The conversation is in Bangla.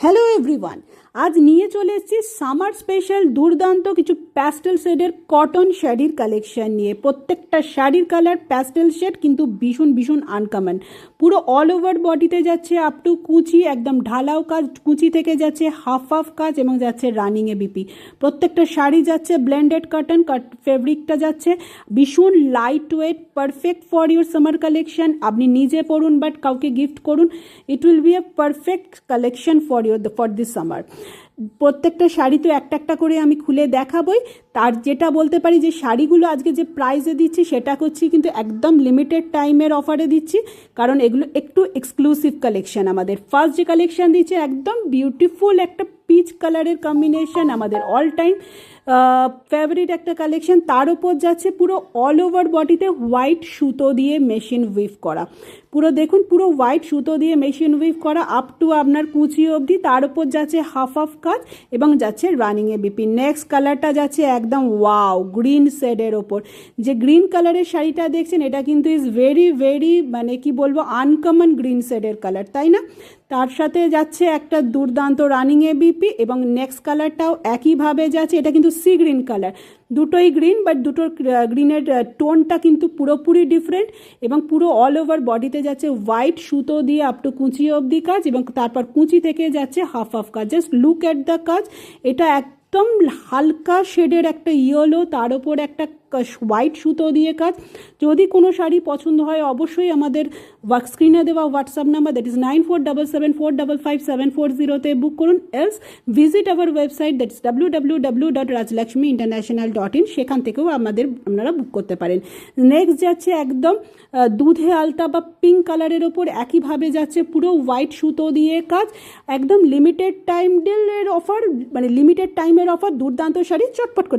হ্যালো এভরিওয়ান, আজ নিয়ে চলে এসেছি সামার স্পেশাল দুর্দান্ত কিছু প্যাস্টেল শেডের কটন শাড়ির কালেকশন নিয়ে। প্রত্যেকটা শাড়ির কালার প্যাস্টেল শেড, কিন্তু ভীষণ ভীষণ আনকমন। পুরো অল ওভার বডিতে যাচ্ছে আপ টু কুচি, একদম ঢালাও কাজ, কুচি থেকে যাচ্ছে হাফ হাফ কাজ এবং যাচ্ছে রানিংয়ে বিপি। প্রত্যেকটা শাড়ি যাচ্ছে ব্লেন্ডেড কটন, ফেব্রিকটা যাচ্ছে ভীষণ light weight, perfect for your summer collection. আপনি নিজে পরুন বাট কাউকে গিফট করুন, it will B A perfect collection for this summer. প্রত্যেকটা শাড়ি তো একটা একটা করে আমি খুলে দেখাবই। তার যেটা বলতে পারি যে শাড়িগুলো আজকে যে প্রাইসে দিচ্ছি সেটা করছি কিন্তু একদম লিমিটেড টাইমের অফারে দিচ্ছি, কারণ এগুলো একটু এক্সক্লুসিভ কালেকশন। আমাদের ফার্স্ট যে কালেকশন দিচ্ছে একদম বিউটিফুল একটা পিচ কালারের কম্বিনেশন, আমাদের অল টাইম ফেভারিট একটা কালেকশন। তার উপর যাচ্ছে পুরো অল ওভার বডিতে হোয়াইট সুতো দিয়ে মেশিন উইভ করা। পুরো দেখুন, পুরো হোয়াইট সুতো দিয়ে মেশিন উইভ করা আপ টু আপনার কুচি অবধি। তার উপর যাচ্ছে হাফ হাফ কাজ এবং যাচ্ছে রানিংয়ে বিপি। নেক্সট কালারটা যাচ্ছে একদম ওয়াও গ্রিন শেডের ওপর। যে গ্রিন কালারের শাড়িটা দেখছেন এটা কিন্তু ইজ ভেরি ভেরি মানে কি বলবো আনকমন গ্রিন শেডের কালার, তাই না? তার সাথে যাচ্ছে একটা দুর্দান্ত রানিংয়ে বিপি এবং নেক্সট কালারটাও একইভাবে যাচ্ছে। এটা কিন্তু সি গ্রিন কালার, দুটোই গ্রিন বাট দুটোর গ্রিনের টোনটা কিন্তু পুরোপুরি ডিফারেন্ট এবং পুরো অল ওভার বডিতে যাচ্ছে হোয়াইট সুতো দিয়ে আপ টু কুচি অবধি কাজ এবং তারপর কুচি থেকে যাচ্ছে হাফ হাফ কাজ। জাস্ট লুক এট দ্য কাজ। এটা একদম হালকা শেডের একটা ইয়েলো, তার ওপর একটা হোয়াইট সুতো দিয়ে কাজ। যদি কোনো শাড়ি পছন্দ হয় অবশ্যই আমাদের স্ক্রিনে দেওয়া হোয়াটসঅ্যাপ নাম্বার দ্যাট ইজ 9477455740 বুক করুন। Else visit our website that is www.rajlakshmiinternational.in, সেখান থেকেও আপনারা বুক করতে পারেন। নেক্সট যাচ্ছে একদম দুধে আলতা বা পিঙ্ক কালারের ওপর একইভাবে যাচ্ছে পুরো হোয়াইট সুতো দিয়ে কাজ। একদম লিমিটেড টাইমের অফার, মানে লিমিটেড টাইমের অফার, দুর্দান্ত শাড়ি চটপট করে